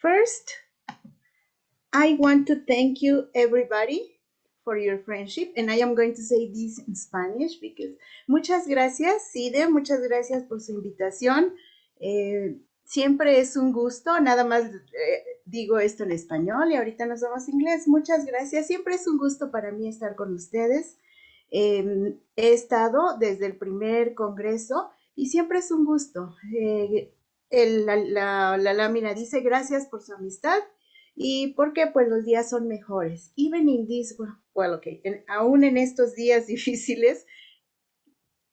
First, I want to thank you, everybody, for your friendship. And I am going to say this in Spanish because muchas gracias, CIDE, muchas gracias por su invitación. Siempre es un gusto, nada más digo esto en español y ahorita nos vamos a inglés. Muchas gracias, siempre es un gusto para mí estar con ustedes. He estado desde el primer congreso y siempre es un gusto. La lámina dice gracias por su amistad y porque pues los días son mejores. Even in this, well, okay, aún en estos días difíciles,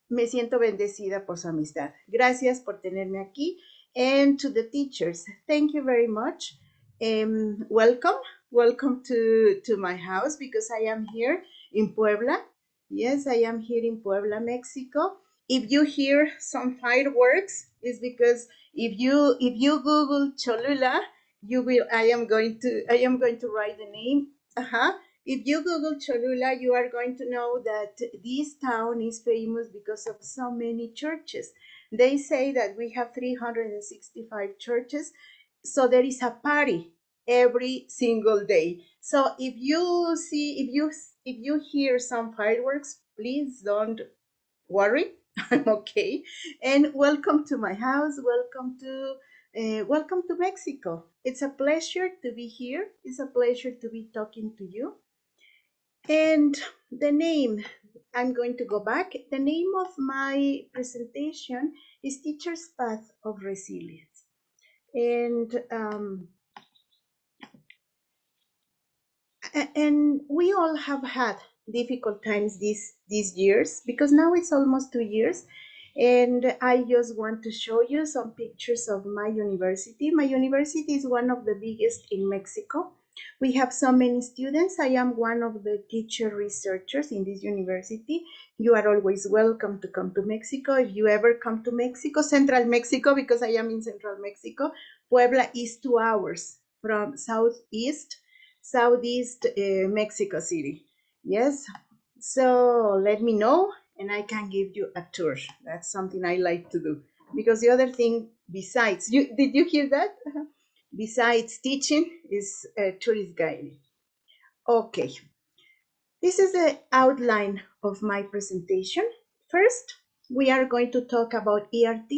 me siento bendecida por su amistad. Gracias por tenerme aquí. And to the teachers, thank you very much. Welcome to my house because I am here in Puebla. Yes, I am here in Puebla, Mexico. If you hear some fireworks, it's because if you Google Cholula, you will. I am going to write the name. If you Google Cholula, you are going to know that this town is famous because of so many churches. They say that we have 365 churches, so there is a party every single day. So if you hear some fireworks, please don't worry. I'm okay. And welcome to my house. Welcome to Mexico. It's a pleasure to be here. It's a pleasure to be talking to you. And the name, I'm going to go back. The name of my presentation is Teacher's Path of Resilience. And we all have had difficult times these years because now it's almost 2 years. And I just want to show you some pictures of my university. My university is one of the biggest in Mexico. We have so many students. I am one of the teacher researchers in this university. You are always welcome to come to Mexico. If you ever come to Mexico, Central Mexico, because I am in Central Mexico, Puebla is 2 hours from southeast Mexico City. Yes, so let me know and I can give you a tour. That's something I like to do because the other thing besides, did you hear that? Besides teaching is tourist guiding. Okay, this is the outline of my presentation. First, we are going to talk about ERT.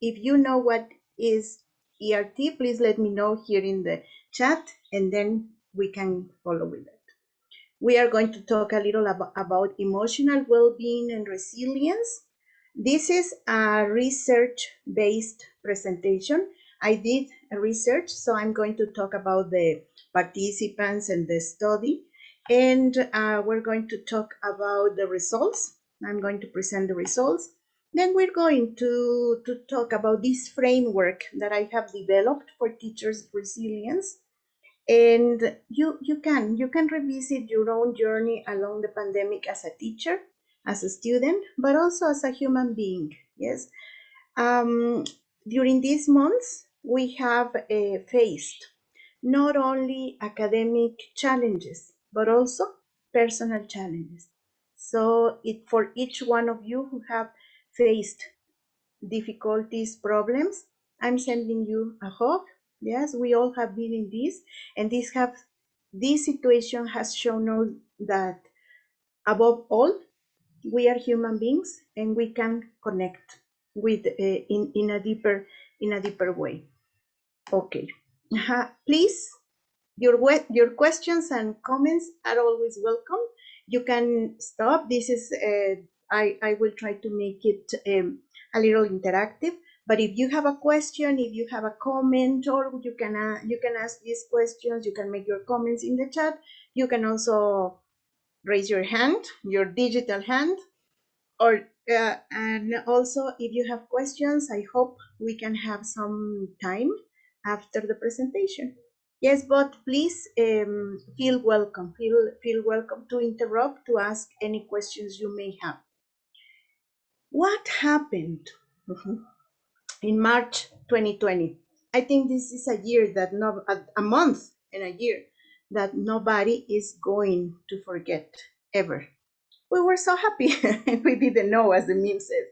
If you know what is ERT, please let me know here in the chat and then we can follow with that. We are going to talk a little about emotional well-being and resilience. This is a research-based presentation. I did a research, so I'm going to talk about the participants and the study. And we're going to talk about the results. I'm going to present the results. Then we're going to talk about this framework that I have developed for teachers' resilience. And you can revisit your own journey along the pandemic as a teacher, as a student, but also as a human being. Yes. During these months, we have faced not only academic challenges, but also personal challenges. So for each one of you who have faced difficulties, problems, I'm sending you a hug. Yes, we all have been in this, and this situation has shown us that above all, we are human beings and we can connect with in a deeper way. Okay, please, your questions and comments are always welcome. You can stop. This is I will try to make it a little interactive. But if you have a question, if you have a comment, or you can ask these questions, you can make your comments in the chat. You can also raise your hand, your digital hand, or and also if you have questions, I hope we can have some time after the presentation. Yes, but please feel welcome. Feel welcome to interrupt, to ask any questions you may have. What happened in March 2020? I think this is a year that a month and a year that nobody is going to forget ever. We were so happy. We didn't know, as the meme says.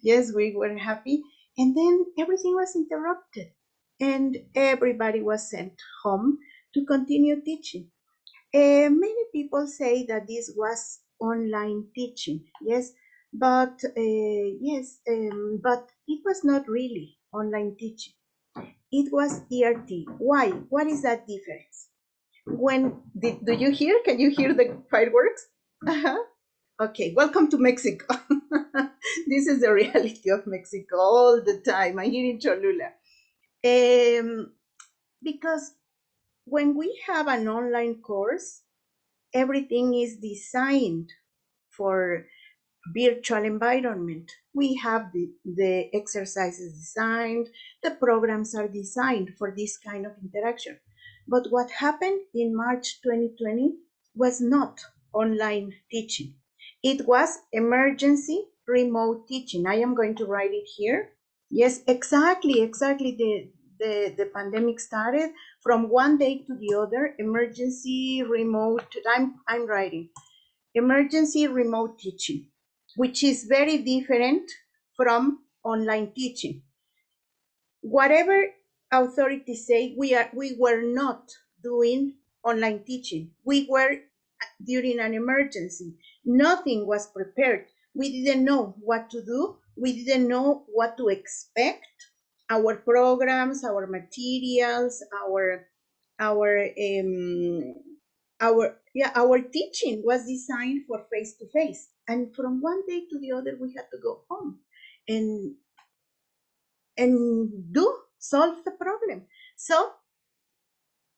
Yes, we were happy. And then everything was interrupted. and everybody was sent home to continue teaching. Many people say that this was online teaching, yes, but but it was not really online teaching. It was ERT. Why? What is that difference? Do you hear? Can you hear the fireworks? Uh-huh. Okay, welcome to Mexico. This is the reality of Mexico all the time. I'm here in Cholula. Because when we have an online course, everything is designed for virtual environment. We have the exercises designed, the programs are designed for this kind of interaction. But what happened in March 2020 was not online teaching. It was emergency remote teaching. I am going to write it here. Yes, exactly. The pandemic started from one day to the other. Emergency remote. I'm writing emergency remote teaching, which is very different from online teaching. Whatever authorities say, we were not doing online teaching. We were during an emergency. Nothing was prepared. We didn't know what to do. We didn't know what to expect. Our programs, our materials, our teaching was designed for face to face, and from one day to the other we had to go home and solve the problem. So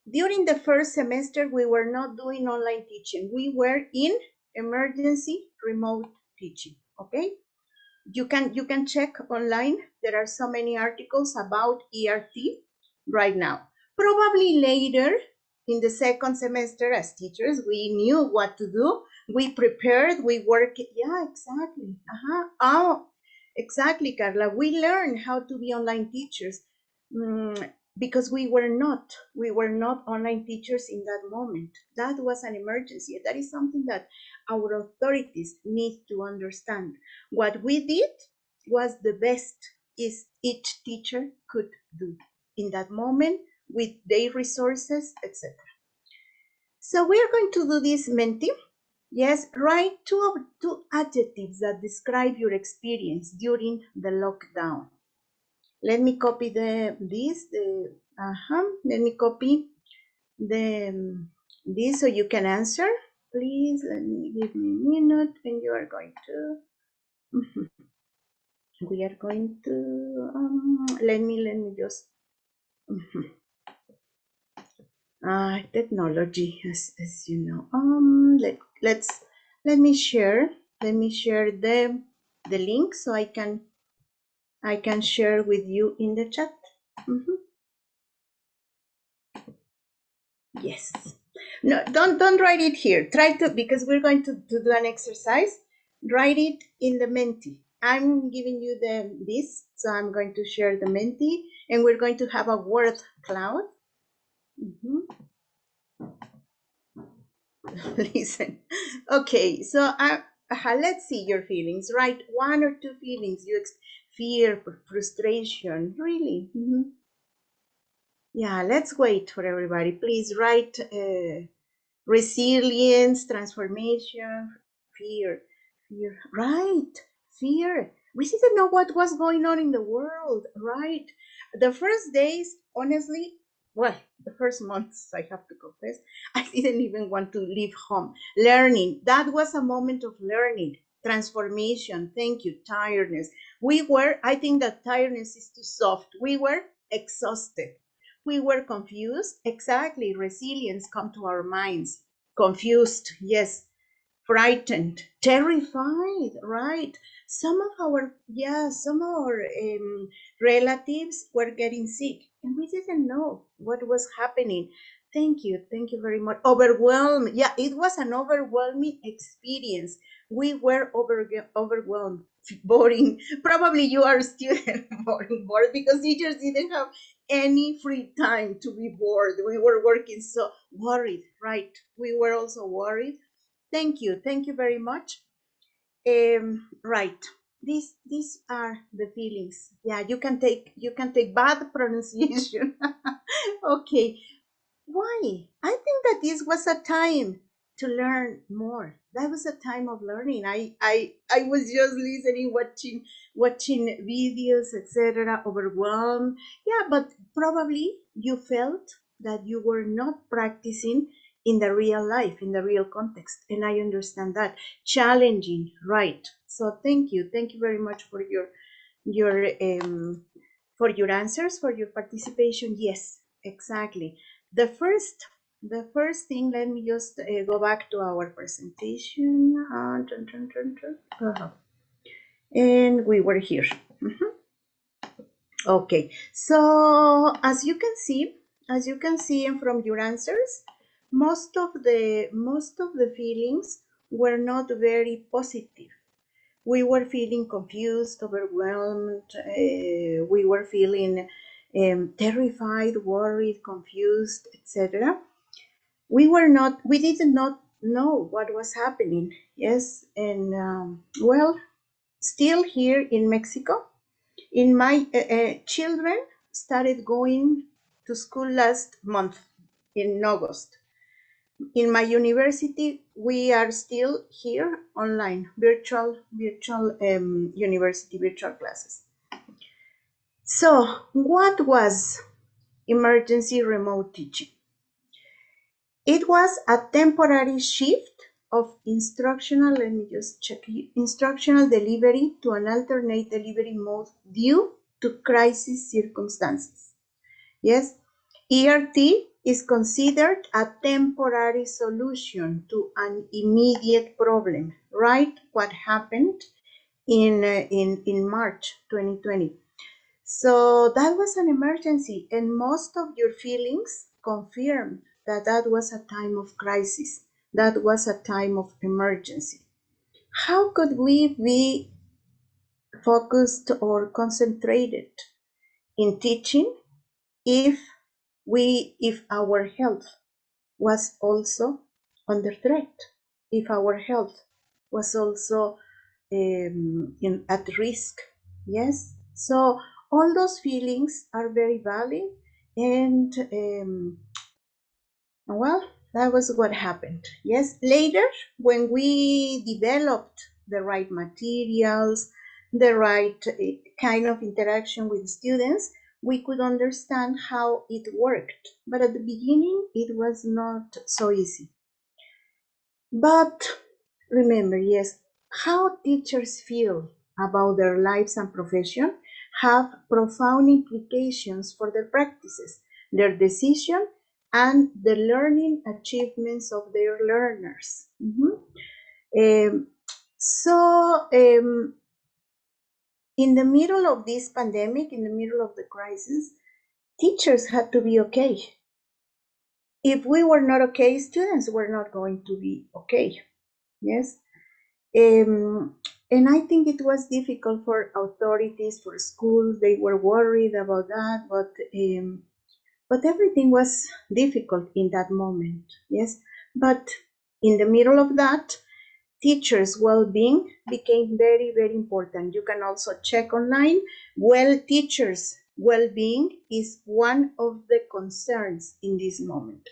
during the first semester we were not doing online teaching. We were in emergency remote teaching. Okay, you can check online. There are so many articles about ERT right now. Probably later in the second semester, as teachers, we knew what to do. We prepared, we worked. Yeah, exactly. Oh, exactly, Carla. We learned how to be online teachers because we were not online teachers in that moment. That was an emergency. That is something that our authorities need to understand. What we did was the best is each teacher could do in that moment with their resources, etc. So we are going to do this Menti. Yes, write two adjectives that describe your experience during the lockdown. Let me copy let me copy this so you can answer. Please give me a minute and you are going to we are going to let me just technology as you know. Let me share the link so I can share with you in the chat. Yes. No, don't write it here. Try to, because we're going to do an exercise. Write it in the Menti. I'm giving you this, so I'm going to share the Menti, and we're going to have a word cloud. Listen. Okay, so let's see your feelings. Write one or two feelings. Fear, frustration, really. Yeah, let's wait for everybody. Please write resilience, transformation, fear. Right, fear. We didn't know what was going on in the world, right? The first days, honestly, well, the first months, I have to confess, I didn't even want to leave home. Learning, that was a moment of learning, transformation, thank you, tiredness. I think that tiredness is too soft. We were exhausted. We were confused. Exactly, resilience come to our minds. Confused, yes, frightened, terrified, right? Some of our relatives were getting sick and we didn't know what was happening. Thank you very much. Overwhelmed. Yeah, it was an overwhelming experience. We were overwhelmed, boring. Probably you are still bored because teachers didn't have any free time to be bored. We were working so worried, right? We were also worried. Thank you very much. Right. these are the feelings. Yeah, you can take bad pronunciation. Okay, why? I think that this was a time to learn more. That was a time of learning. I was just listening, watching videos, etc., overwhelmed. Yeah, but probably you felt that you were not practicing in the real life, in the real context. And I understand that. Challenging, right. So thank you very much for your for your answers, for your participation. Yes, exactly. The first the first thing, let me just go back to our presentation. Uh-huh. And we were here. Mhm. Okay, so as you can see and from your answers, most of the feelings were not very positive. We were feeling confused, overwhelmed. We were feeling terrified, worried, confused, etc. We did not know what was happening. Yes, and well, still here in Mexico, in my children started going to school last month in August. In my university, we are still here online, virtual university, virtual classes. So, what was emergency remote teaching? It was a temporary shift of instructional, let me just check here, instructional delivery to an alternate delivery mode due to crisis circumstances. Yes, ERT is considered a temporary solution to an immediate problem, right? What happened in March 2020. So that was an emergency, and most of your feelings confirmed that that was a time of crisis, that was a time of emergency. How could we be focused or concentrated in teaching if if our health was also under threat, if our health was also at risk? Yes, so all those feelings are very valid, and well, that was what happened. Yes, later when we developed the right materials, the right kind of interaction with students, we could understand how it worked. But at the beginning, it was not so easy. But remember, yes, how teachers feel about their lives and profession have profound implications for their practices, their decision, and the learning achievements of their learners. Um, so, in the middle of this pandemic, in the middle of the crisis, teachers had to be okay. If we were not okay, students were not going to be okay. Yes. And I think it was difficult for authorities, for schools. They were worried about that, but everything was difficult in that moment. Yes, but in the middle of that, teachers' well-being became very, very important. You can also check online. Well, teachers' well-being is one of the concerns in this moment.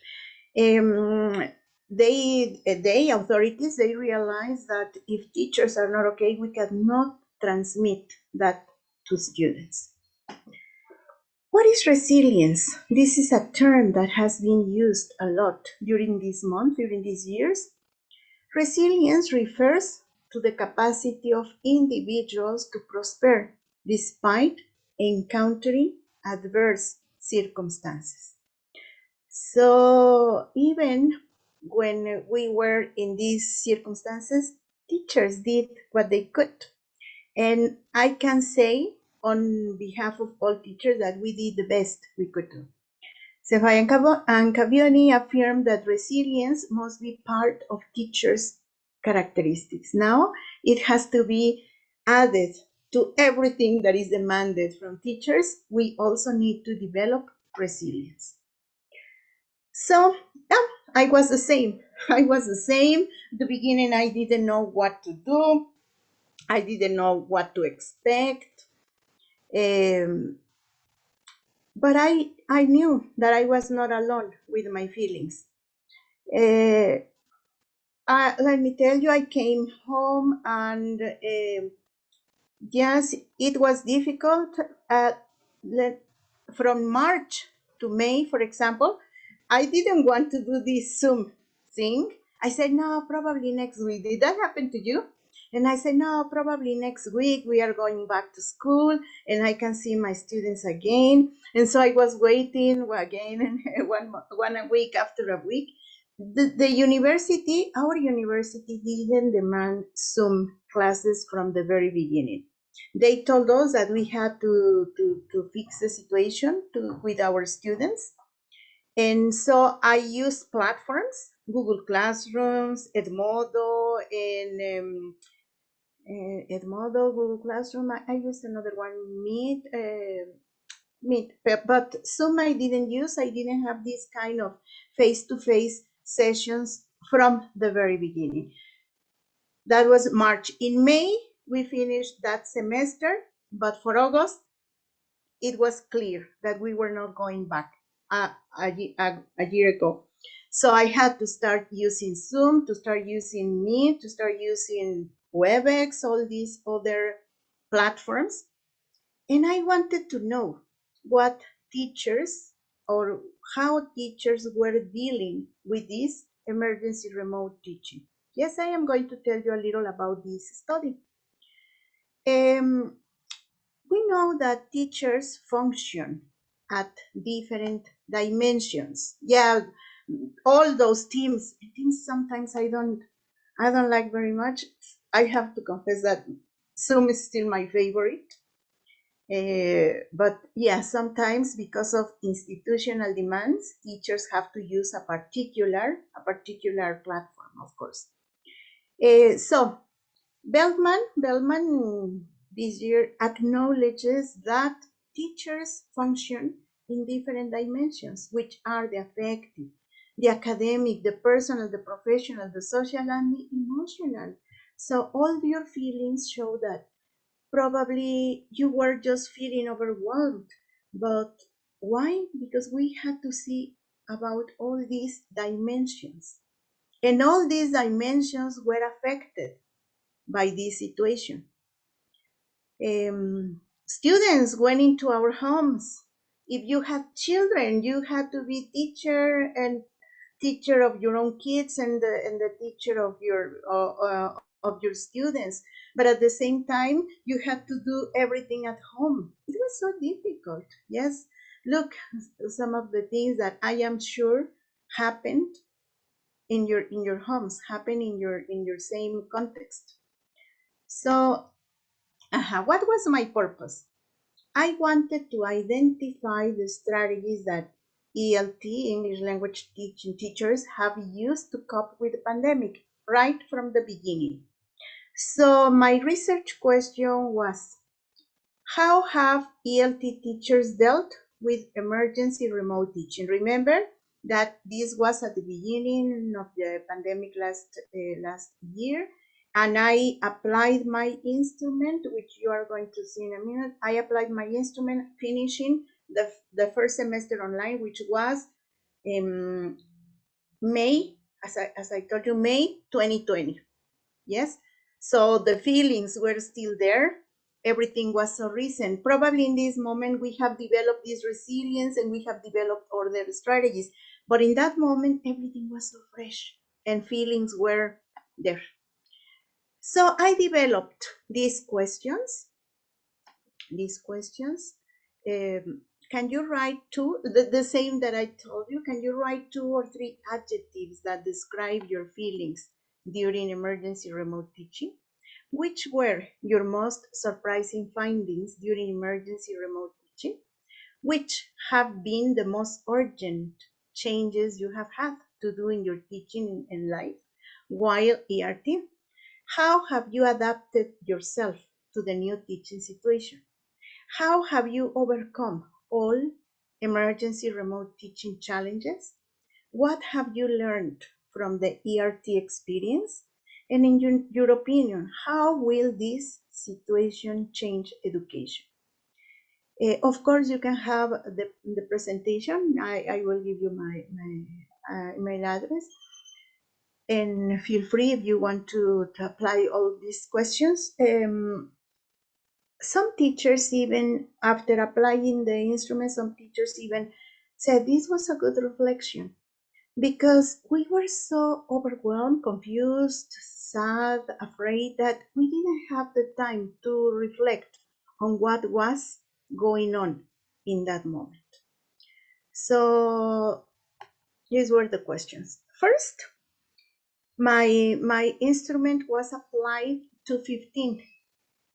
They authorities, they realize that if teachers are not okay, we cannot transmit that to students. What is resilience? This is a term that has been used a lot during this month, during these years. Resilience refers to the capacity of individuals to prosper despite encountering adverse circumstances. So even when we were in these circumstances, teachers did what they could. And I can say on behalf of all teachers that we did the best we could do. Sefai and Cavioni affirmed that resilience must be part of teachers' characteristics. Now it has to be added to everything that is demanded from teachers. We also need to develop resilience. So, yeah, I was the same. I was the same. At the beginning, I didn't know what to do. I didn't know what to expect. But I knew that I was not alone with my feelings. Let me tell you, I came home and yes, it was difficult. From March to May, for example, I didn't want to do this Zoom thing. I said, no, probably next week. Did that happen to you? And I said, no, probably next week we are going back to school and I can see my students again. And so I was waiting again and one week after a week. The university, our university didn't demand Zoom classes from the very beginning. They told us that we had to fix the situation with our students. And so I used platforms, Google Classrooms, Edmodo, and Edmodo, Google Classroom. I used another one, Meet, but Zoom I didn't use. I didn't have this kind of face-to-face sessions from the very beginning. That was March. In May, we finished that semester, but for August, it was clear that we were not going back a year ago. So I had to start using Zoom, to start using Meet, to start using WebEx, all these other platforms. And I wanted to know what teachers or how teachers were dealing with this emergency remote teaching. Yes, I am going to tell you a little about this study. We know that teachers function at different dimensions. Yeah, all those teams sometimes I don't like very much. I have to confess that Zoom is still my favorite. But yeah, sometimes because of institutional demands, teachers have to use a particular platform, of course. So Bellman this year acknowledges that teachers function in different dimensions, which are the affective, the academic, the personal, the professional, the social, and the emotional. So all your feelings show that probably you were just feeling overwhelmed. But why? Because we had to see about all these dimensions. And all these dimensions were affected by this situation. Students went into our homes. If you had children, you had to be teacher of your own kids and the teacher of your students. But at the same time, you had to do everything at home. It was so difficult. Yes, look, some of the things that I am sure happened in your homes, happen in your same context. So, what was my purpose? I wanted to identify the strategies that ELT, English language teaching teachers, have used to cope with the pandemic right from the beginning. So my research question was, how have ELT teachers dealt with emergency remote teaching? Remember that this was at the beginning of the pandemic last year, and I applied my instrument, which you are going to see in a minute. I applied my instrument, finishing the first semester online, which was May, as I told you, May 2020. Yes, so the feelings were still there. Everything was so recent. Probably in this moment we have developed this resilience and we have developed other strategies. But in that moment, everything was so fresh and feelings were there. So I developed these questions. Can you write the same that I told you? Can you write 2 or 3 adjectives that describe your feelings during emergency remote teaching? Which were your most surprising findings during emergency remote teaching? Which have been the most urgent changes you have had to do in your teaching and life while ERT? How have you adapted yourself to the new teaching situation? How have you overcome all emergency remote teaching challenges? What have you learned from the ERT experience? And in your opinion, how will this situation change education? Of course, you can have the presentation. I will give you my email address. And feel free if you want to apply all these questions. Some teachers, even after applying the instrument, some teachers even said this was a good reflection because we were so overwhelmed, confused, sad, afraid that we didn't have the time to reflect on what was going on in that moment. So these were the questions. First, my instrument was applied to 15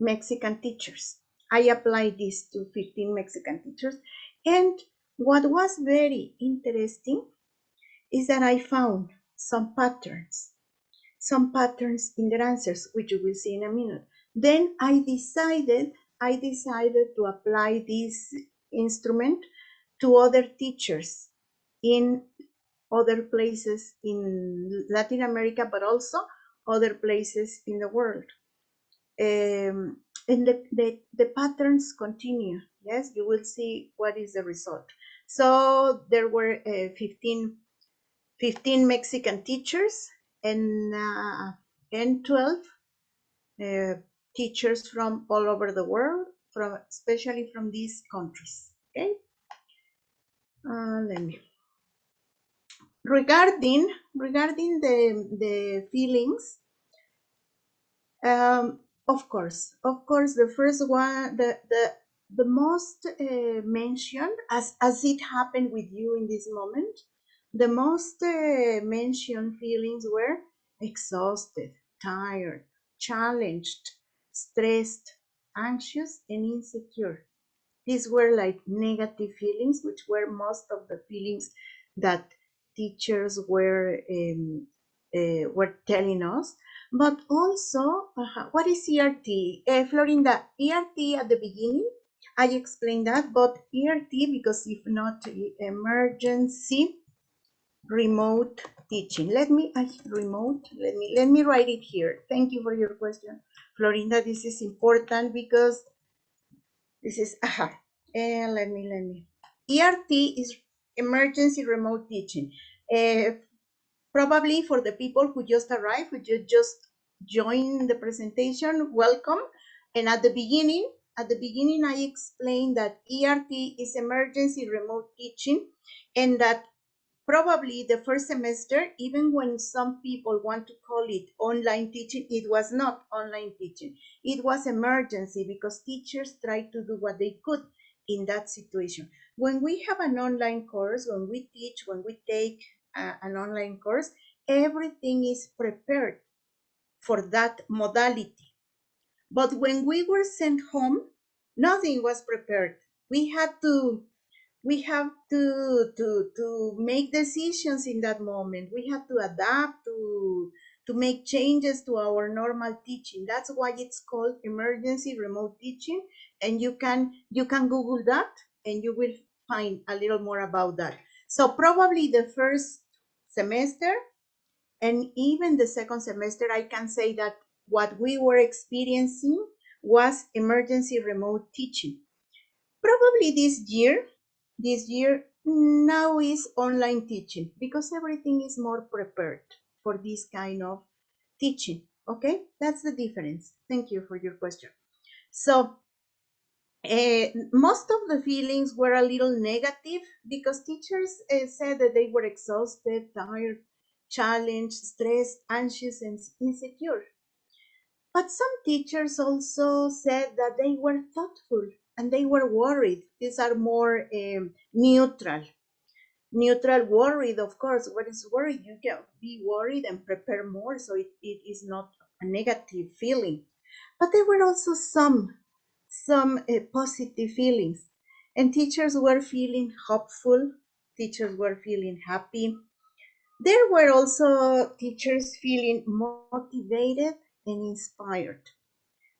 Mexican teachers. I applied this to 15 Mexican teachers. And what was very interesting is that I found some patterns in their answers, which you will see in a minute. Then I decided to apply this instrument to other teachers in other places in Latin America, but also other places in the world. And the patterns continue. Yes, you will see what is the result. So there were 15 Mexican teachers and 12 teachers from all over the world, especially from these countries. Okay. Let me. Regarding the feelings, of course, the first one, the most mentioned, as it happened with you in this moment, the most mentioned feelings were exhausted, tired, challenged, stressed, anxious, and insecure. These were like negative feelings, which were most of the feelings that teachers were telling us. But also, what is ERT? Florinda, ERT at the beginning, I explained that, but ERT, because if not, emergency remote teaching. Let me write it here. Thank you for your question, Florinda. This is important because this is, and let me. ERT is emergency remote teaching. Probably for the people who just arrived, who just joined the presentation, welcome. And at the beginning, I explained that ERT is emergency remote teaching, and that probably the first semester, even when some people want to call it online teaching, it was not online teaching. It was emergency because teachers tried to do what they could in that situation. When we have an online course, when we teach, when we take an online course, everything is prepared for that modality. But when we were sent home, nothing was prepared. We have to make decisions in that moment. We have to adapt to make changes to our normal teaching. That's why it's called emergency remote teaching. And you can Google that and you will find a little more about that. So probably the first semester and even the second semester, I can say that what we were experiencing was emergency remote teaching. Probably this year now is online teaching because everything is more prepared for this kind of teaching. Okay, that's the difference. Thank you for your question. So most of the feelings were a little negative because teachers said that they were exhausted, tired, challenged, stressed, anxious, and insecure. But some teachers also said that they were thoughtful and they were worried. These are more neutral. Neutral, worried, of course. What is worried? You can be worried and prepare more, so it is not a negative feeling. But there were also some positive feelings, and teachers were feeling hopeful. Teachers were feeling happy. There were also teachers feeling motivated and inspired.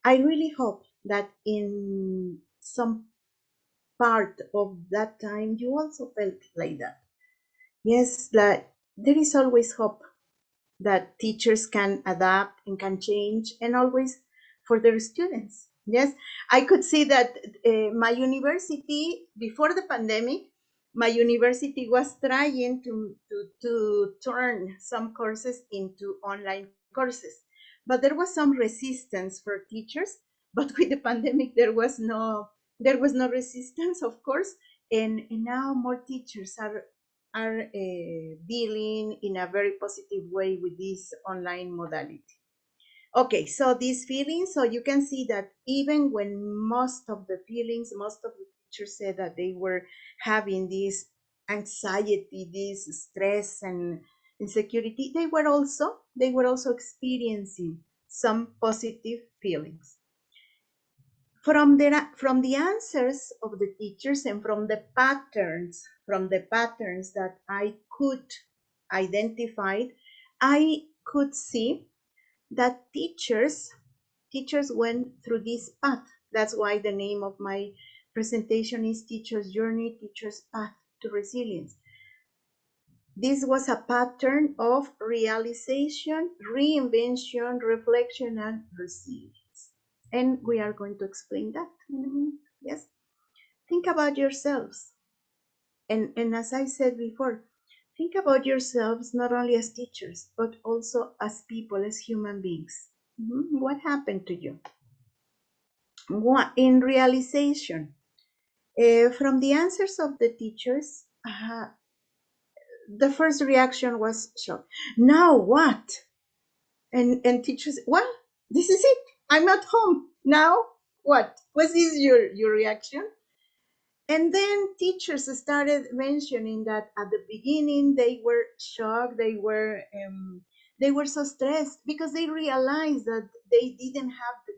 I really hope that in some part of that time you also felt like that. Yes, that there is always hope. that teachers can adapt and can change, and always for their students. Yes, I could see that my university, before the pandemic, my university was trying to turn some courses into online courses, but there was some resistance for teachers. But with the pandemic, there was no resistance, of course, and now more teachers are dealing in a very positive way with this online modality. Okay, so these feelings, so you can see that even when most of the teachers said that they were having this anxiety, this stress and insecurity, they were also experiencing some positive feelings. From the answers of the teachers and from the patterns that I could identify, I could see that teachers went through this path. That's why the name of my presentation is Teacher's Journey, Teacher's Path to Resilience. This was a pattern of realization, reinvention, reflection, and resilience. And we are going to explain that in a minute. Yes. Think about yourselves. And as I said before, think about yourselves not only as teachers, but also as people, as human beings. What happened to you? In realization, from the answers of the teachers, the first reaction was shock. Now what? And teachers, well, this is it. I'm at home. Now what? Was this your reaction? And then teachers started mentioning that at the beginning they were shocked, they were so stressed because they realized that they didn't have the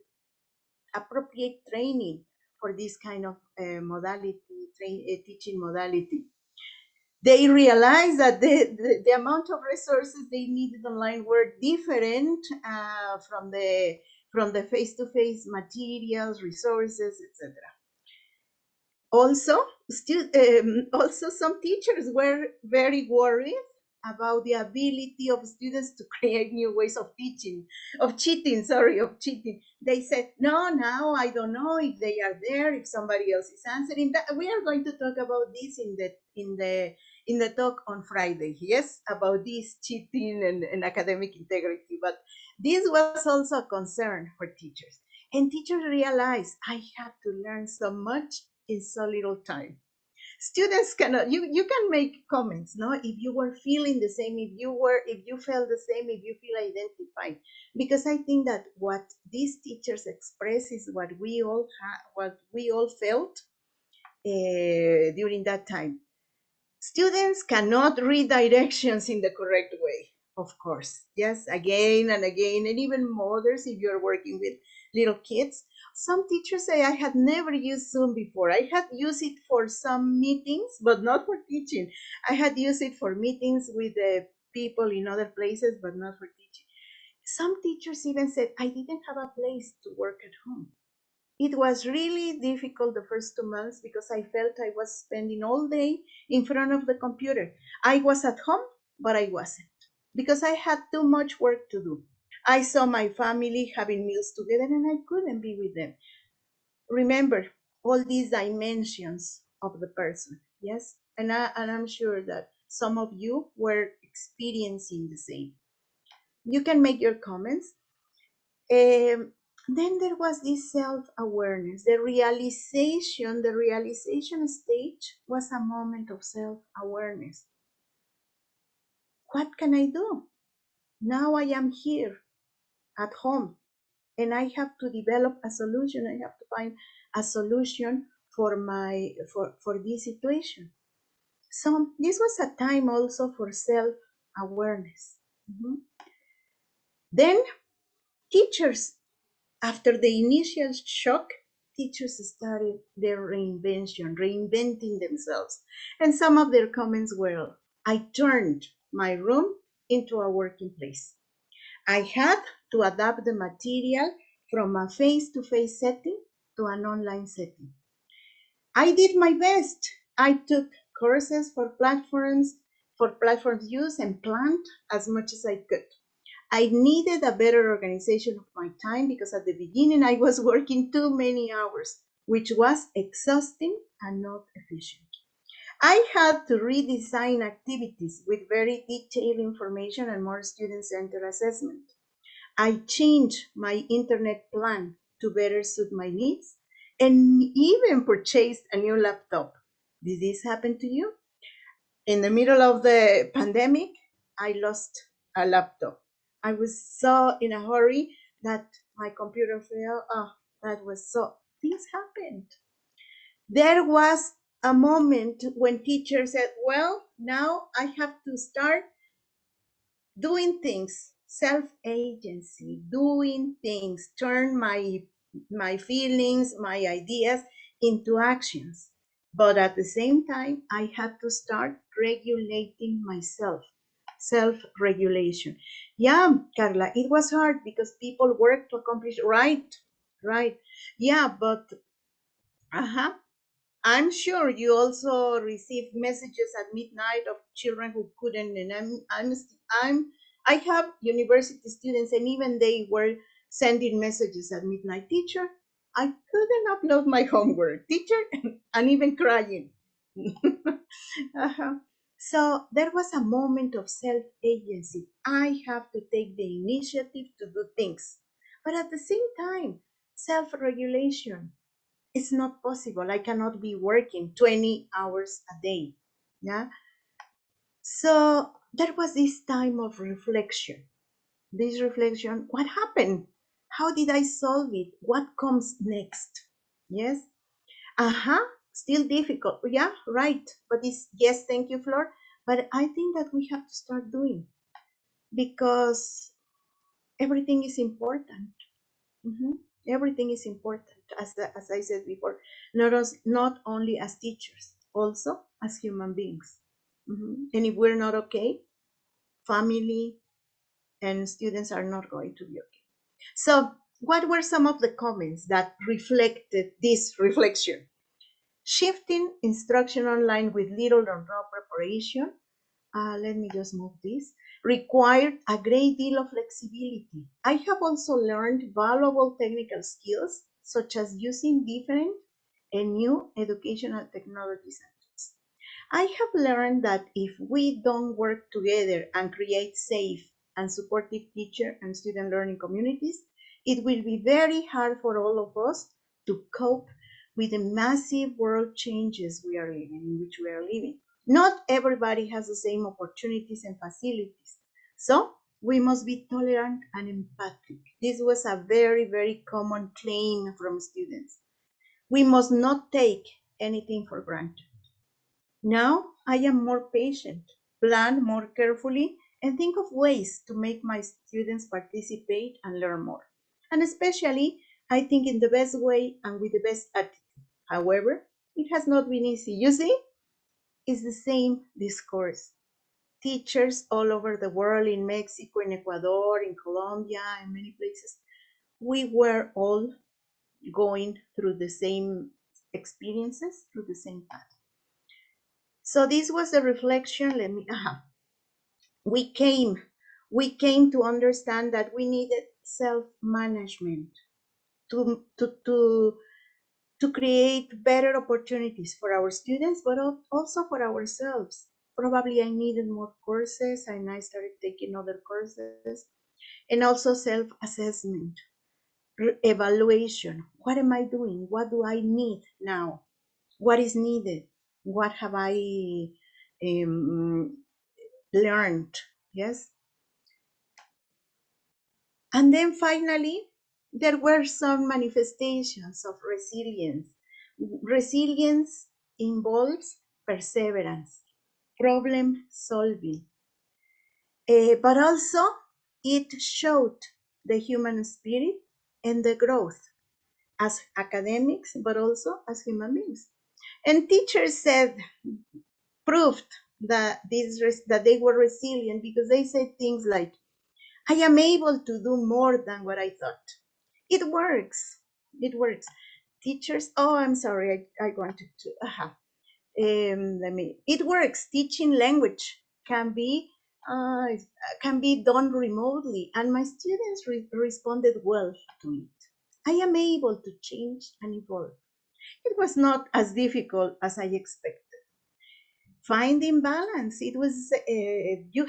appropriate training for this kind of teaching modality. They realized that the amount of resources they needed online were different from the face-to-face materials, resources, etc. Also, some teachers were very worried about the ability of students to create new ways of cheating. They said, no, now I don't know if they are there, if somebody else is answering. That we are going to talk about this in the talk on Friday. Yes, about this cheating and academic integrity. But this was also a concern for teachers. And teachers realized I had to learn so much in so little time. Students cannot, you can make comments, no, if you were feeling the same, if you felt the same, if you feel identified, because I think that what these teachers express is what we all felt during that time. Students cannot read directions in the correct way, of course. Yes, again and again, and even mothers, if you're working with little kids. Some teachers say, I had never used Zoom before. I had used it for some meetings, but not for teaching. I had used it for meetings with people in other places, but not for teaching. Some teachers even said, I didn't have a place to work at home. It was really difficult the first 2 months because I felt I was spending all day in front of the computer. I was at home, but I wasn't because I had too much work to do. I saw my family having meals together and I couldn't be with them. Remember all these dimensions of the person, yes? And I'm sure that some of you were experiencing the same. You can make your comments. Then there was this self-awareness. The realization stage was a moment of self-awareness. What can I do? Now I am here at home and I have to develop a solution. I have to find a solution for this situation. So this was a time also for self-awareness. Then teachers, after the initial shock, teachers started their reinventing themselves. And some of their comments were, I turned my room into a working place. I had to adapt the material from a face-to-face setting to an online setting. I did my best. I took courses for platforms use and planned as much as I could. I needed a better organization of my time because at the beginning I was working too many hours, which was exhausting and not efficient. I had to redesign activities with very detailed information and more student-centered assessment. I changed my internet plan to better suit my needs and even purchased a new laptop. Did this happen to you? In the middle of the pandemic, I lost a laptop. I was so in a hurry that my computer failed. Oh, that was so, things happened. There was a moment when teacher said, well, now I have to start doing things, self-agency, doing things, turn my feelings, my ideas into actions. But at the same time, I had to start regulating myself, self-regulation. Yeah, Carla, it was hard because people work to accomplish, right. Yeah, but, uh-huh. I'm sure you also receive messages at midnight of children who couldn't, and I have university students, and even they were sending messages at midnight. Teacher, I couldn't upload my homework. Teacher, and even crying. Uh-huh. So there was a moment of self-agency. I have to take the initiative to do things, but at the same time, self-regulation. It's not possible. I cannot be working 20 hours a day. Yeah. So there was this time of reflection. This reflection, what happened? How did I solve it? What comes next? Yes. Uh-huh. Still difficult. Yeah, right. But it's yes, thank you, Flor. But I think that we have to start doing because everything is important. Mhm. Everything is important, as I said before, not only as teachers, also as human beings. And if we're not okay, family and students are not going to be okay. So, what were some of the comments that reflected this reflection? Shifting instruction online with little or no preparation. Let me just move this. Required a great deal of flexibility. I have also learned valuable technical skills, such as using different and new educational technologies and tools. I have learned that if we don't work together and create safe and supportive teacher and student learning communities, it will be very hard for all of us to cope with the massive world changes in which we are living. Not everybody has the same opportunities and facilities. So we must be tolerant and empathic. This was a very, very common claim from students. We must not take anything for granted. Now I am more patient, plan more carefully, and think of ways to make my students participate and learn more. And especially, I think in the best way and with the best attitude. However, it has not been easy. You see, it's the same discourse. Teachers all over the world, in Mexico, in Ecuador, in Colombia, in many places, we were all going through the same experiences, through the same path. So this was a reflection. We came, we came to understand that we needed self-management to, to, to, to create better opportunities for our students, but also for ourselves. Probably I needed more courses and I started taking other courses, and also self-assessment, evaluation. What am I doing? What do I need now? What is needed? What have I um, learned? Yes. And then finally, there were some manifestations of resilience. Resilience involves perseverance, problem solving, but also it showed the human spirit and the growth as academics, but also as human beings. And teachers said, proved that that they were resilient because they said things like, I am able to do more than what I thought. It works. It works. Teachers, oh, I'm sorry, I wanted to, let me, it works. Teaching language can be can be done remotely, and my students responded well to it. I am able to change and evolve. It was not as difficult as I expected. Finding balance, it was we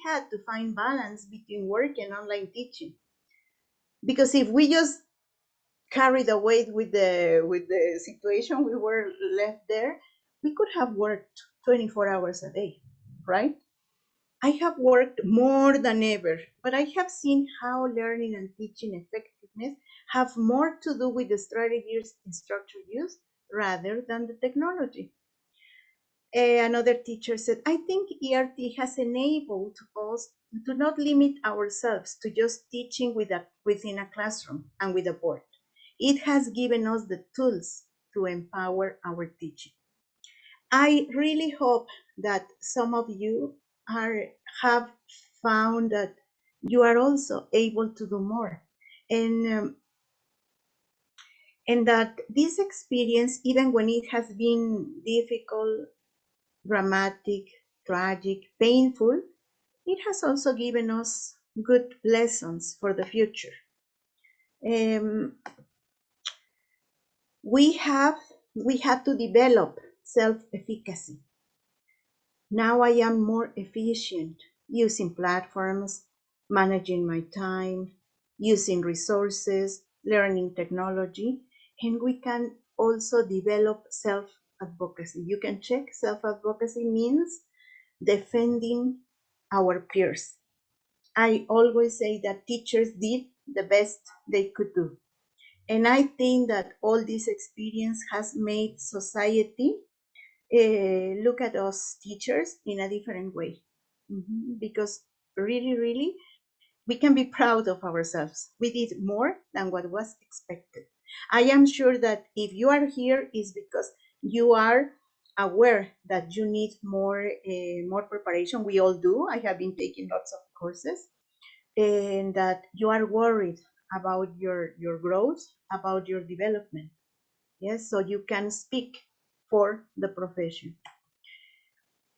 had to find balance between work and online teaching, because if we just carried away with the situation we were left there, we could have worked 24 hours a day, right? I have worked more than ever, but I have seen how learning and teaching effectiveness have more to do with the strategies instructor use rather than the technology. Another teacher said, I think ERT has enabled us to not limit ourselves to just teaching within a classroom and with a board. It has given us the tools to empower our teaching. I really hope that some of you have found that you are also able to do more, and um, and that this experience, even when it has been difficult, dramatic, tragic, painful, it has also given us good lessons for the future. Um, we have we had to develop self-efficacy. Now I am more efficient using platforms, managing my time, using resources, learning technology, and we can also develop self-advocacy. You can check self-advocacy means defending our peers. I always say that teachers did the best they could do. And I think that all this experience has made society look at us teachers in a different way. Because really, really, we can be proud of ourselves. We did more than what was expected. I am sure that if you are here, is because you are aware that you need more preparation. We all do. I have been taking lots of courses, and that you are worried about your growth, about your development. Yes, so you can speak for the profession.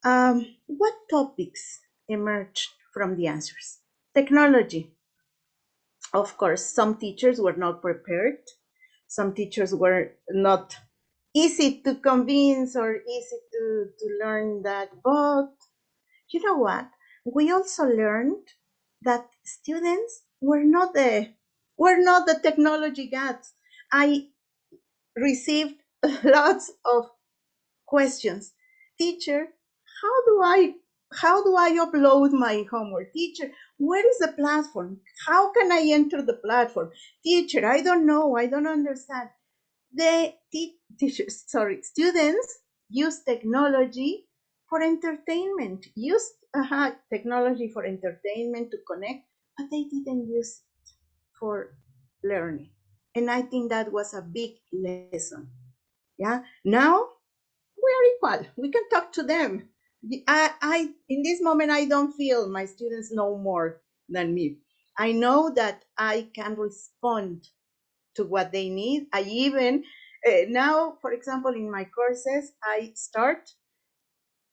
What topics emerged from the answers? Technology. Of course, some teachers were not prepared. Some teachers were not easy to convince or easy to learn that. But you know what? We also learned that students were not the technology gods. I received lots of questions. Teacher, how do I how do I upload my homework? Teacher, where is the platform? How can I enter the platform? Teacher, I don't know. I don't understand. Students use technology for entertainment. Used technology for entertainment to connect, but they didn't use it for learning. And I think that was a big lesson. Yeah. Now we are equal. We can talk to them. I in this moment I don't feel my students know more than me. I know that I can respond to what they need. I even now, for example, in my courses, I start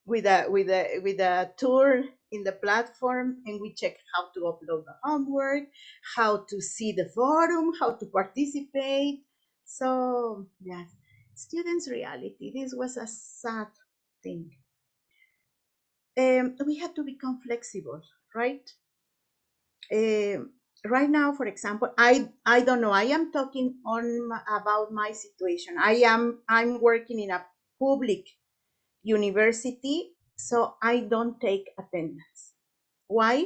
with a tour in the platform, and we check how to upload the homework, how to see the forum, how to participate. So yes, students' reality. This was a sad thing. We had to become flexible, right? Right now, for example, I don't know. I am talking about my situation. I'm working in a public university, so I don't take attendance. Why?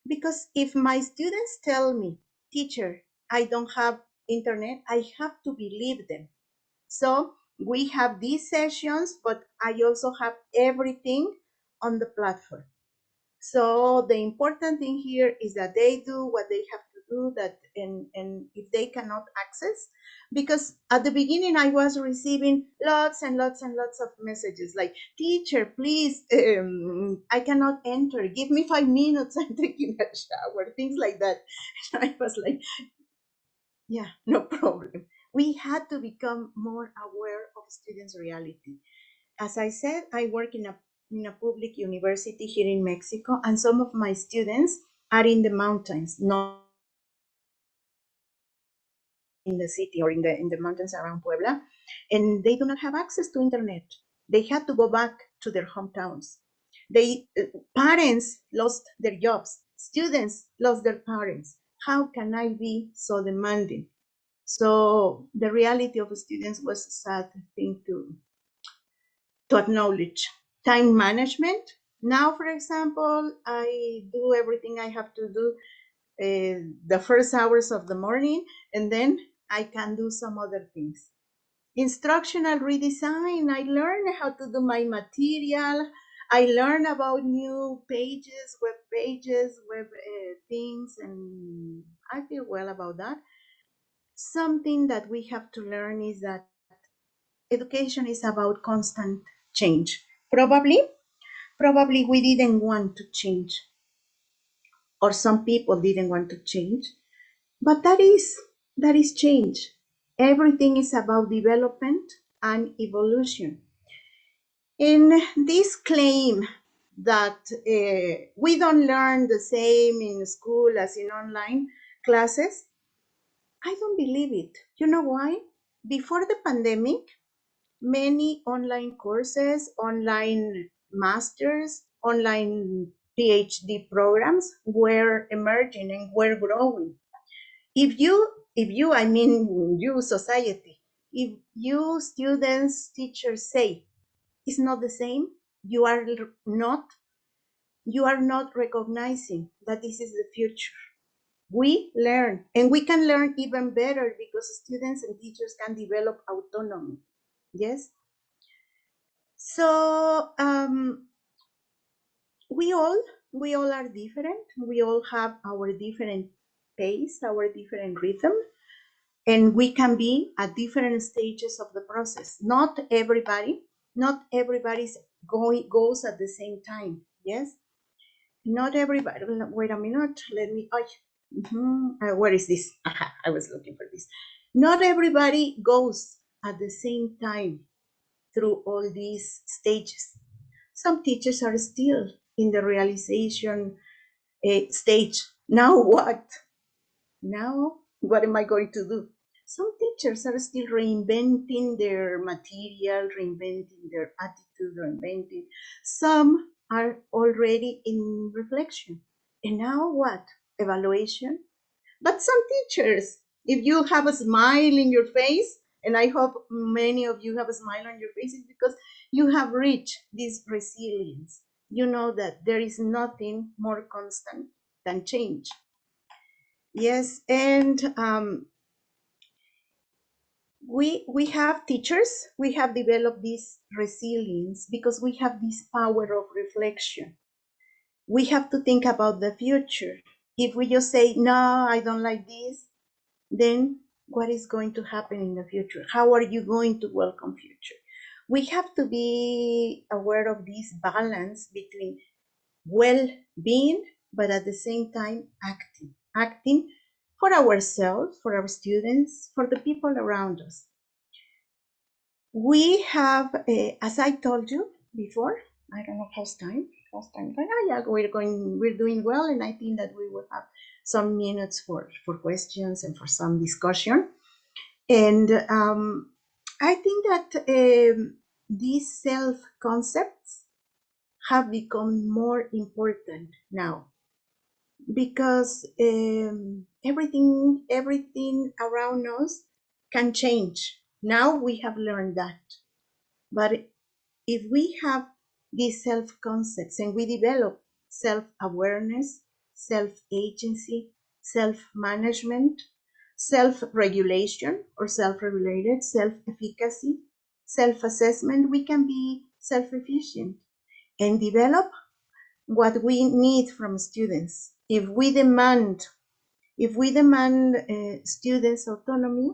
Because if my students tell me, teacher, I don't have internet, I have to believe them. So we have these sessions, but I also have everything on the platform. So the important thing here is that they do what they have to do, that and if they cannot access, because at the beginning I was receiving lots and lots and lots of messages like, teacher, please, I cannot enter, give me 5 minutes, I'm taking a shower, things like that. I was like, yeah, no problem. We had to become more aware of students' reality. As I said, I work in a in a public university here in Mexico, and some of my students are in the mountains, not in the city or in the mountains around Puebla, and they do not have access to internet. They had to go back to their hometowns. Parents lost their jobs. Students lost their parents. How can I be so demanding? So the reality of students was a sad thing to acknowledge. Time management. Now, for example, I do everything I have to do the first hours of the morning, and then I can do some other things. Instructional redesign. I learn how to do my material. I learn about new pages, web things, and I feel well about that. Something that we have to learn is that education is about constant change. Probably we didn't want to change, or some people didn't want to change, but that is change. Everything is about development and evolution. And this claim that we don't learn the same in school as in online classes, I don't believe it. You know why? Before the pandemic, many online courses, online masters, online PhD programs were emerging and were growing. If you, I mean you society, if you students, teachers say it's not the same, you are not recognizing that this is the future. We learn, and we can learn even better because students and teachers can develop autonomy. Yes. So we all are different. We all have our different pace, our different rhythm, and we can be at different stages of the process. Not everybody's goes at the same time. Yes, not everybody. Wait a minute. Let me. Where is this? I was looking for this. Not everybody goes at the same time through all these stages. Some teachers are still in the realization stage. Now what? Now what am I going to do? Some teachers are still reinventing their material, reinventing their attitude, reinventing. Some are already in reflection. And now what? Evaluation. But some teachers, if you have a smile in your face, and I hope many of you have a smile on your faces because you have reached this resilience. You know that there is nothing more constant than change. Yes, and we have teachers, we have developed this resilience because we have this power of reflection. We have to think about the future. If we just say, no, I don't like this, then what is going to happen in the future? How are you going to welcome future? We have to be aware of this balance between well-being, but at the same time acting for ourselves, for our students, for the people around us. We have, as I told you before, I don't know how's time. Yeah, we're doing well, and I think that we will have some minutes for questions and for some discussion. And I think that these self-concepts have become more important now because everything around us can change. Now we have learned that. But if we have these self-concepts and we develop self-awareness, self-agency, self-management, self-regulation or self-regulated, self-efficacy, self-assessment, we can be self-efficient and develop what we need from students. If we demand students' autonomy,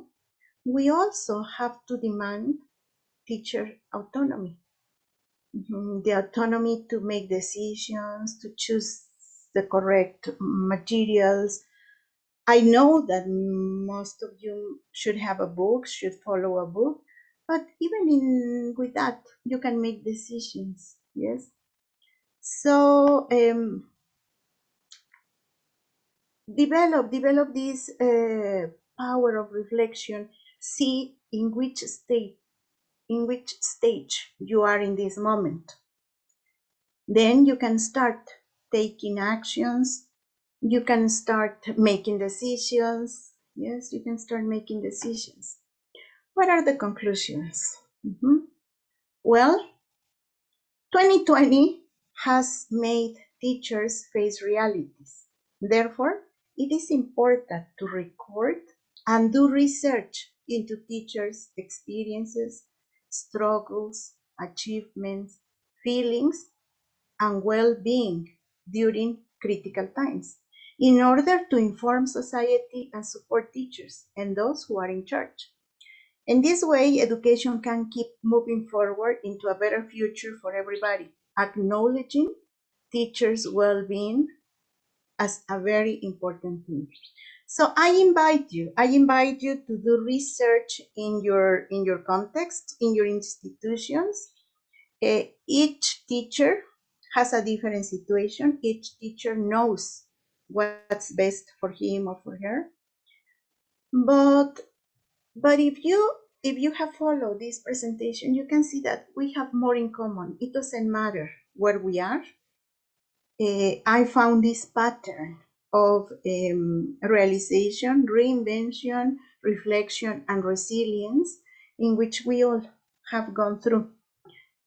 we also have to demand teacher autonomy. The autonomy to make decisions, to choose the correct materials. I know that most of you should have a book, should follow a book, but even with that, you can make decisions, yes? So develop this power of reflection. See in which stage you are in this moment. Then you can start taking actions. You can start making decisions. Yes, you can start making decisions. What are the conclusions? Well, 2020 has made teachers face realities. Therefore, it is important to record and do research into teachers' experiences, struggles, achievements, feelings, and well-being during critical times in order to inform society and support teachers and those who are in charge. In this way, education can keep moving forward into a better future for everybody, acknowledging teachers' well-being as a very important thing. So I invite you to do research in your context, in your institutions. Each teacher has a different situation. Each teacher knows what's best for him or for her. But if you have followed this presentation, you can see that we have more in common. It doesn't matter where we are. I found this pattern of realization, reinvention, reflection, and resilience in which we all have gone through.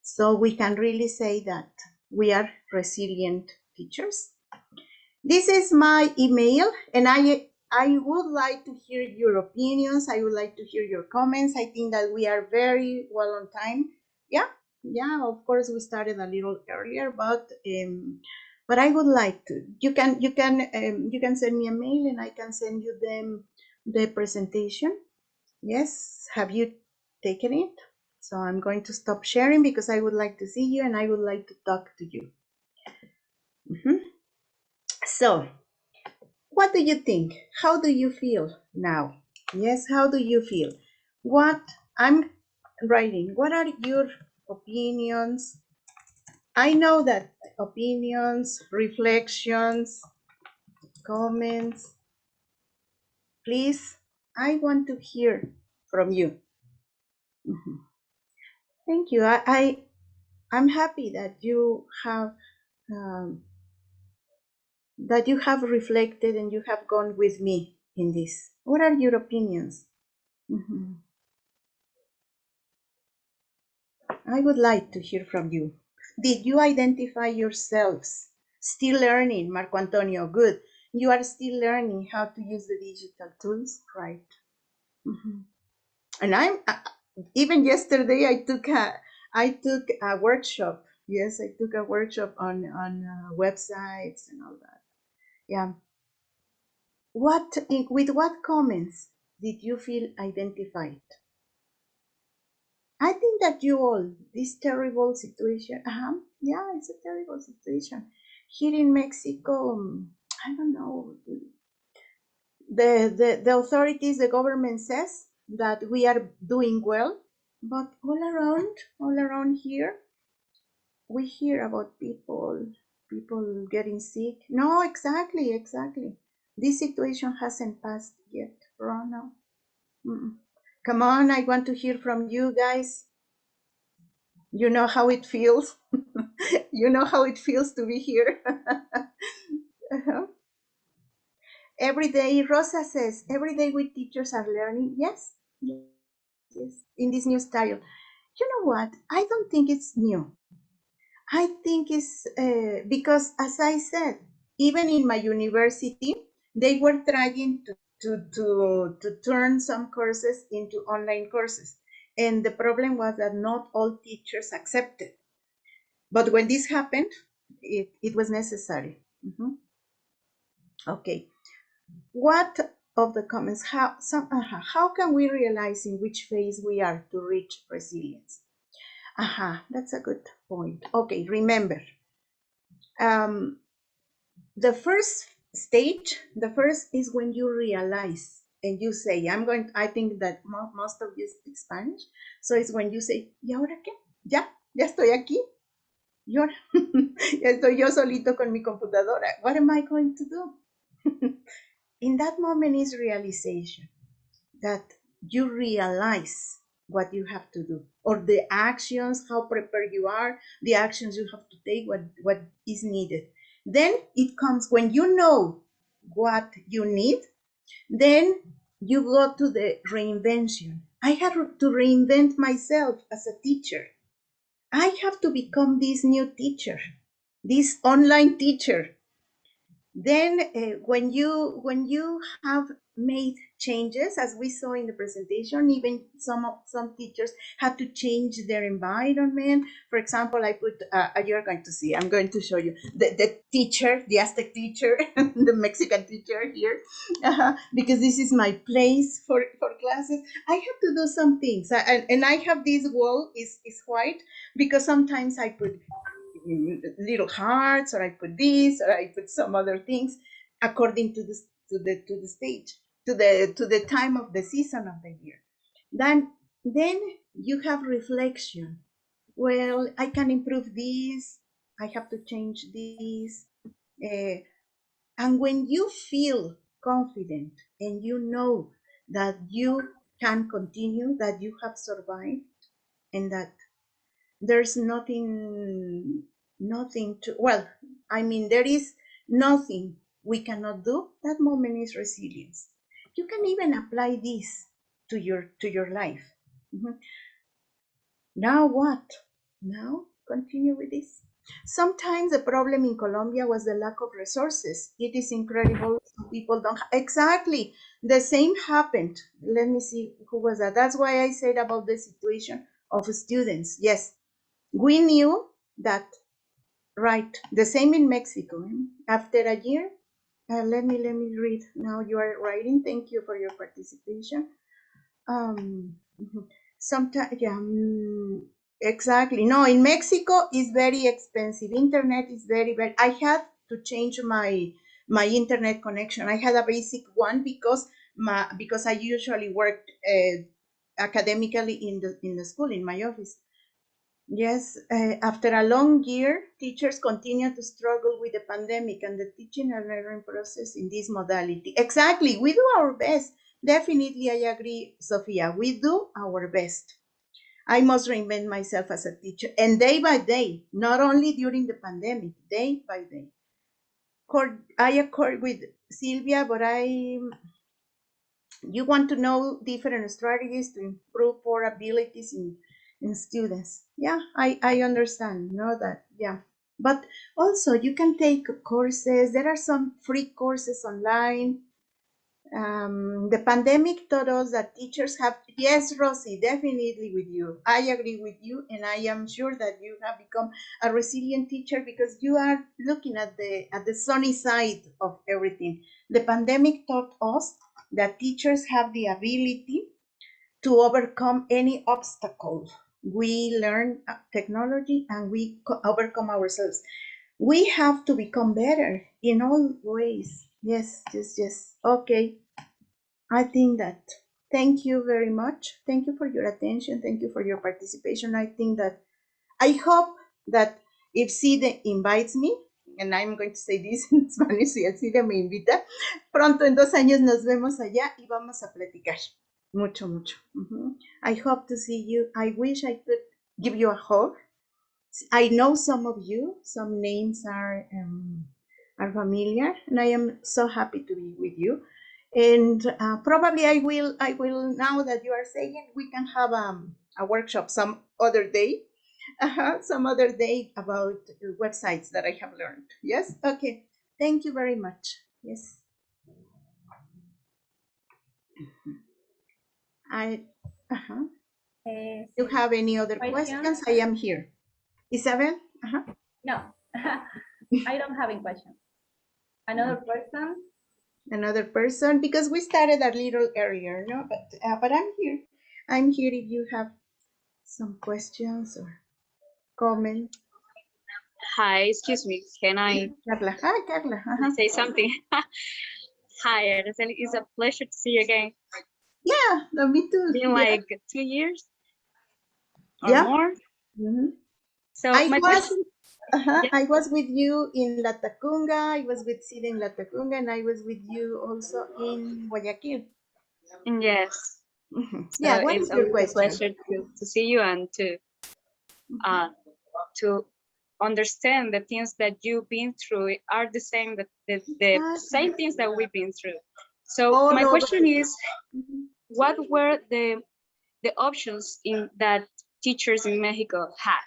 So we can really say that we are resilient teachers. This is my email, and I would like to hear your opinions. I would like to hear your comments. I think that we are very well on time. Yeah, of course we started a little earlier, but I would like to. You can send me a mail, and I can send you the presentation. Yes, have you taken it? So I'm going to stop sharing because I would like to see you and I would like to talk to you. So, what do you think? How do you feel now? Yes, how do you feel? What I'm writing, what are your opinions? I know that opinions, reflections, comments, please, I want to hear from you. Thank you. I'm happy that you have reflected and you have gone with me in this. What are your opinions? I would like to hear from you. Did you identify yourselves? Still learning, Marco Antonio. Good. You are still learning how to use the digital tools, right? And I'm even yesterday I took a workshop. Yes, I took a workshop on websites and all that. Yeah. With what comments did you feel identified? I think that you all, this terrible situation, yeah, it's a terrible situation. Here in Mexico, I don't know, the authorities, the government says that we are doing well, but all around here, we hear about people getting sick. No, exactly. This situation hasn't passed yet, Ronald. Come on, I want to hear from you guys. You know how it feels. You know how it feels to be here. Every day, Rosa says, every day we teachers are learning. Yes, in this new style. You know what? I don't think it's new. I think it's because, as I said, even in my university, they were trying to turn some courses into online courses. And the problem was that not all teachers accepted. But when this happened, it was necessary. Okay. What of the comments? How can we realize in which phase we are to reach resilience? That's a good point. Okay, remember, the first stage, is when you realize and you say, I think that most of you speak Spanish, so it's when you say, ¿y ahora qué? Ya estoy aquí. You're estoy yo solito con mi computadora. What am I going to do? In that moment is realization that you realize what you have to do, or the actions, how prepared you are, the actions you have to take, what is needed. Then it comes when you know what you need, then you go to the reinvention. I had to reinvent myself as a teacher. I have to become this new teacher, this online teacher. Then when you have made changes, as we saw in the presentation, even some teachers had to change their environment. For example, I put you're going to see, I'm going to show you the teacher, the Aztec teacher, the Mexican teacher here, because this is my place for classes. I have to do some things, and I have this wall is white because sometimes I put little hearts, or I put this, or I put some other things according to the stage, to the time of the season of the year. Then you have reflection. Well, I can improve this. I have to change this. And when you feel confident and you know that you can continue, that you have survived, and that there's nothing to, well, I mean, there is nothing we cannot do, that moment is resilience. You can even apply this to your life. Now what? Now continue with this. Sometimes the problem in Colombia was the lack of resources. It is incredible. Some people don't. Exactly. The same happened. Let me see who was that. That's why I said about the situation of students. Yes, we knew that, right? The same in Mexico. After a year, let me read. Now you are writing. Thank you for your participation. Sometimes, yeah, exactly. No, in Mexico is very expensive. Internet is very. I had to change my internet connection. I had a basic one because I usually worked academically in the school, in my office. Yes, after a long year, teachers continue to struggle with the pandemic and the teaching and learning process in this modality. Exactly, we do our best. Definitely, I agree, Sophia. We do our best. I must reinvent myself as a teacher, and day by day, not only during the pandemic, day by day. I accord with Sylvia, but you want to know different strategies to improve core abilities in students. Yeah, I understand, know that, yeah. But also you can take courses. There are some free courses online. The pandemic taught us that teachers have, yes, Rosie, definitely with you. I agree with you, and I am sure that you have become a resilient teacher because you are looking at the sunny side of everything. The pandemic taught us that teachers have the ability to overcome any obstacle. We learn technology and we overcome ourselves. We have to become better in all ways. Yes, yes, yes. Okay. I think that. Thank you very much. Thank you for your attention. Thank you for your participation. I think that, I hope that if CIDE invites me, and I'm going to say this in Spanish, si el CIDE me invita, pronto en 2 años nos vemos allá y vamos a platicar. Mucho, mucho. I hope to see you. I wish I could give you a hug. I know some of you, some names are familiar, and I am so happy to be with you. And probably I will now that you are saying, we can have a workshop some other day, about websites that I have learned. Yes, okay. Thank you very much. Yes. You have any other questions? I am here. Isabel? No, I don't have any questions. Another person? Another person, because we started a little earlier, no? But I'm here. I'm here if you have some questions or comments. Hi, excuse me. Can I Carla. Hi, Carla. say something? Hi, Araceli. It's a pleasure to see you again. Yeah, no, me too. Been like 2 years or Yeah. more. Mm-hmm. So I my was question. Yes. I was with you in La Tacunga. I was with CIDE in La Tacunga, and I was with you also in Guayaquil. Yes. Yeah, So what it's is your always a question? pleasure to see you and to understand the things that you've been through are the same the same things that we've been through. So All my over. question is, what were the options in that teachers in Mexico had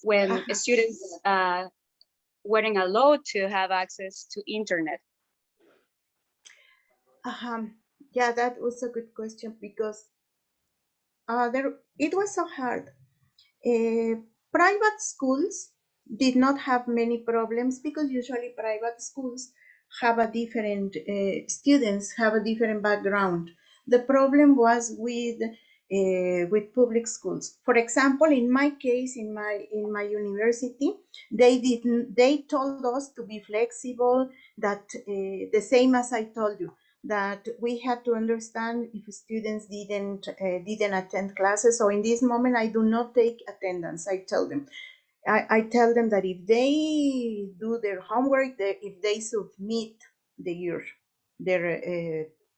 when students weren't allowed to have access to internet? Yeah, that was a good question because it was so hard. Private schools did not have many problems because usually private schools have a different students have a different background. The problem was with public schools. For example, in my case, in my university, they told us to be flexible. That the same as I told you, that we had to understand if students didn't attend classes. So in this moment, I do not take attendance. I tell them that if they do their homework, if they submit their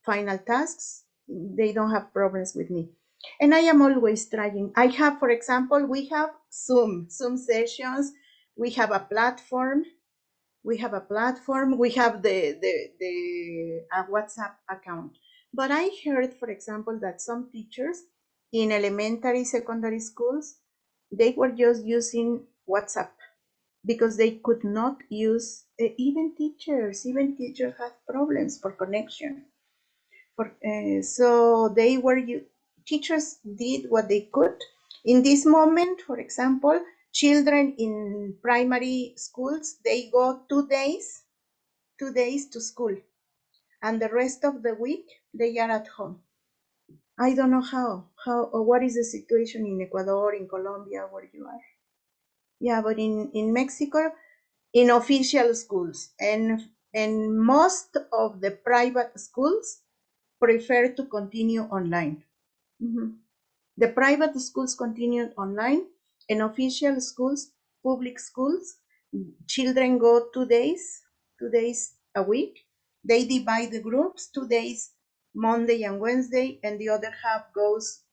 final tasks, they don't have problems with me. And I am always trying. I have, for example, we have Zoom sessions. We have a platform. We have the WhatsApp account. But I heard, for example, that some teachers in elementary, secondary schools, they were just using WhatsApp because they could not use, even teachers have problems for connection. So teachers did what they could. In this moment, for example, children in primary schools, they go 2 days to school, and the rest of the week they are at home. I don't know how or what is the situation in Ecuador, in Colombia, where you are. Yeah, but in Mexico, in official schools, and most of the private schools prefer to continue online. The private schools continued online, and official schools, public schools, children go 2 days a week. They divide the groups, 2 days, Monday and Wednesday, and the other half goes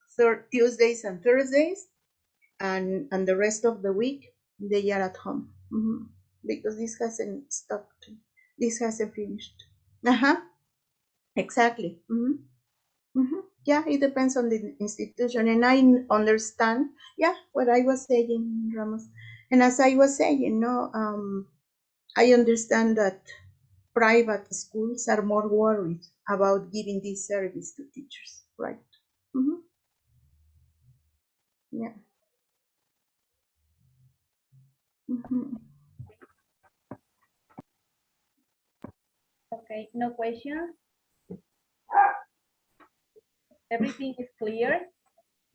Tuesdays and Thursdays, and the rest of the week they are at home. Because this hasn't stopped. This hasn't finished. Exactly. Yeah, it depends on the institution, and I understand. Yeah, what I was saying, Ramos, and as I was saying, I understand that private schools are more worried about giving this service to teachers, right? Yeah. Okay, no questions. Everything is clear.